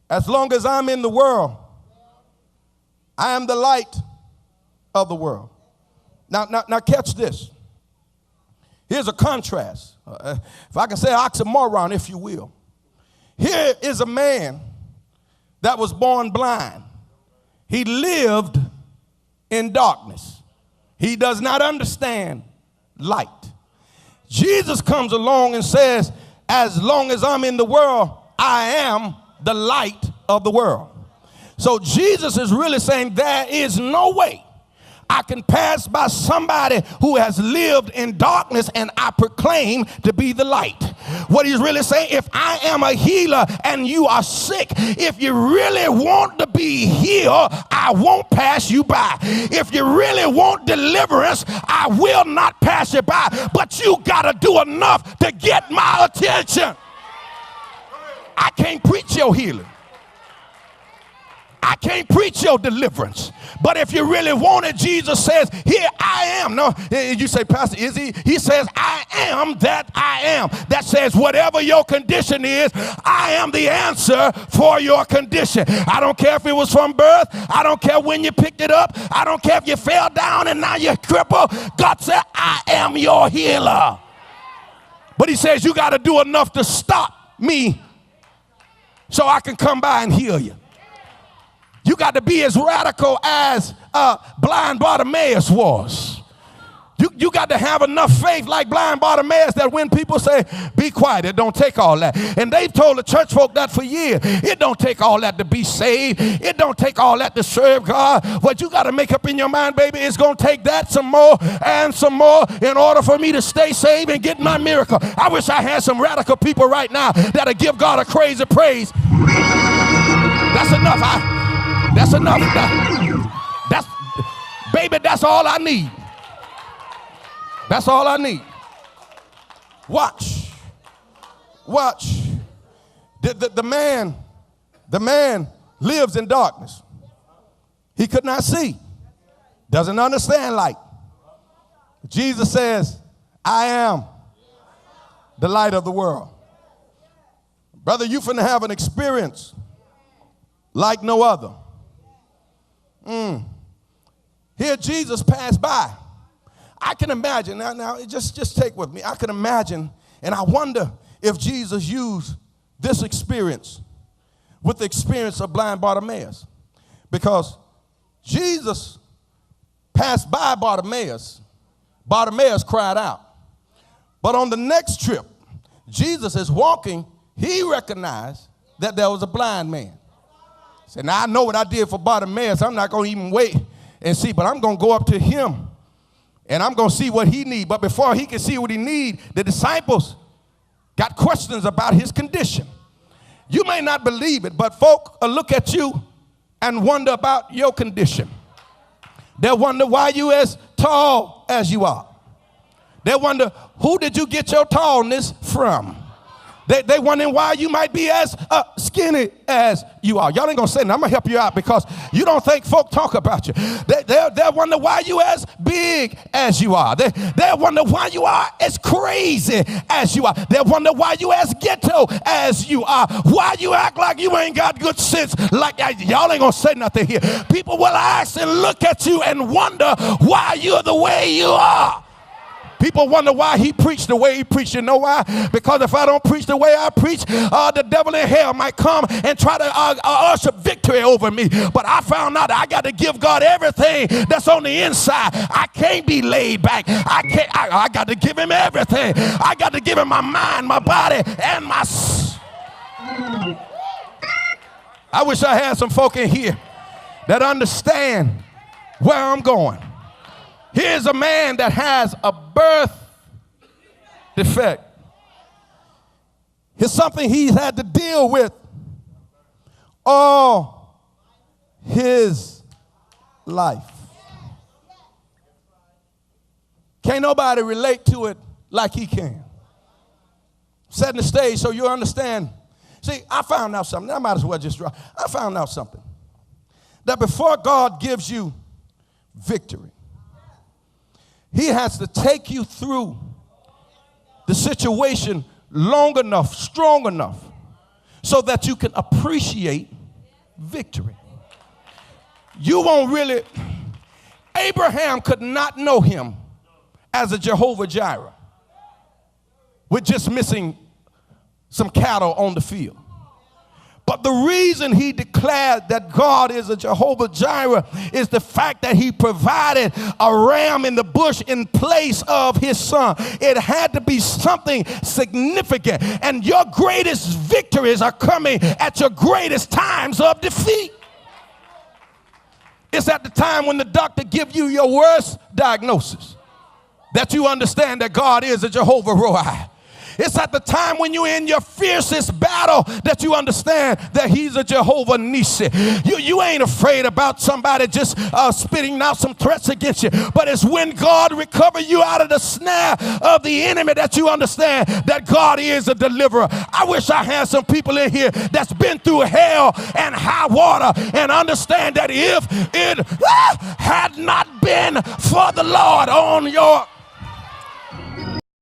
As long as I'm in the world, I am the light of the world. Now catch this. Here's a contrast. If I can say oxymoron, if you will. Here is a man that was born blind. He lived in darkness. He does not understand light. Jesus comes along and says, as long as I'm in the world, I am the light of the world. So Jesus is really saying there is no way I can pass by somebody who has lived in darkness and I proclaim to be the light. What he's really saying, if I am a healer and you are sick, if you really want to be healed, I won't pass you by. If you really want deliverance, I will not pass you by. But you got to do enough to get my attention. I can't preach your healing. I can't preach your deliverance. But if you really want it, Jesus says, here I am. No, you say, Pastor, is he? He says, I am that I am. That says, whatever your condition is, I am the answer for your condition. I don't care if it was from birth. I don't care when you picked it up. I don't care if you fell down and now you're crippled. God said, I am your healer. But he says, you got to do enough to stop me so I can come by and heal you. You got to be as radical as blind Bartimaeus was. You got to have enough faith like blind Bartimaeus that when people say, be quiet, it don't take all that. And they've told the church folk that for years. It don't take all that to be saved. It don't take all that to serve God. What you got to make up in your mind, baby, is going to take that some more and some more in order for me to stay saved and get my miracle. I wish I had some radical people right now that'll give God a crazy praise. That's enough. That's enough. Baby, that's all I need. That's all I need. Watch. The man lives in darkness. He could not see. Doesn't understand light. Jesus says, I am the light of the world. Brother, you finna have an experience like no other. Here Jesus passed by. I can imagine, now just take with me. I can imagine, and I wonder if Jesus used this experience with the experience of blind Bartimaeus. Because Jesus passed by Bartimaeus. Bartimaeus cried out. But on the next trip, Jesus is walking. He recognized that there was a blind man. Said, now I know what I did for Bartimaeus. I'm not going to even wait and see, but I'm going to go up to him and I'm going to see what he needs. But before he can see what he needs, the disciples got questions about his condition. You may not believe it, but folk will look at you and wonder about your condition. They'll wonder why you as tall as you are. They'll wonder, who did you get your tallness from? They wondering why you might be as skinny as you are. Y'all ain't gonna say nothing. I'm gonna help you out because you don't think folk talk about you. They'll wonder why you as big as you are. They'll wonder why you are as crazy as you are. They'll wonder why you as ghetto as you are. Why you act like you ain't got good sense. Like y'all ain't gonna say nothing here. People will ask and look at you and wonder why you're the way you are. People wonder why he preached the way he preached. You know why? Because if I don't preach the way I preach, the devil in hell might come and try to usher victory over me. But I found out I got to give God everything that's on the inside. I can't be laid back. I got to give him everything. I got to give him my mind, my body, and my I wish I had some folk in here that understand where I'm going. Here's a man that has a birth defect. It's something he's had to deal with all his life. Can't nobody relate to it like he can. Setting the stage so you understand. See, I found out something. I might as well just drop. I found out something. That before God gives you victory, he has to take you through the situation long enough, strong enough, so that you can appreciate victory. You won't really, Abraham could not know him as a Jehovah Jireh with just missing some cattle on the field. But the reason he declared that God is a Jehovah Jireh is the fact that he provided a ram in the bush in place of his son. It had to be something significant. And your greatest victories are coming at your greatest times of defeat. It's at the time when the doctor gives you your worst diagnosis that you understand that God is a Jehovah Roi. It's at the time when you're in your fiercest battle that you understand that he's a Jehovah Nissi. You ain't afraid about somebody just spitting out some threats against you. But it's when God recovers you out of the snare of the enemy that you understand that God is a deliverer. I wish I had some people in here that's been through hell and high water and understand that if it had not been for the Lord on your